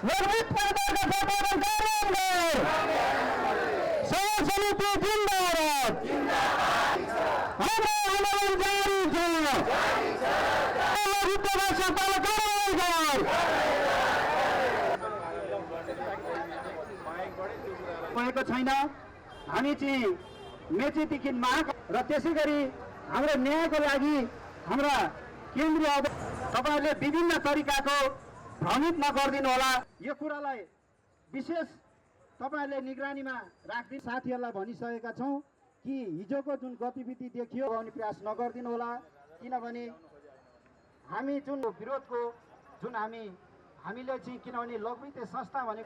लघु सरकारका सरकार समिति जिन्दाबाद। हाम्रो आन्दोलन जारी छ। भएको छैन। हामी चाहिँ मेचीदेखि माग र त्यसै गरी हाम्रो न्यायको लागि हाम्रा केन्द्रीय तपाईहरुले विभिन्न तरिकाको भ्रमित नगरिदिनु होला। यो कुरालाई विशेष तपाईहरुले निगरानीमा राख्दै साथीहरुलाई भनिसकेका छौं कि हिजोको जुन गतिविधि देखियो गर्ने प्रयास नगरिदिनु होला। किनभने हामी जुन विरोधको जुन हामीले चाहिँ किनभने लघु वित्तीय संस्था भने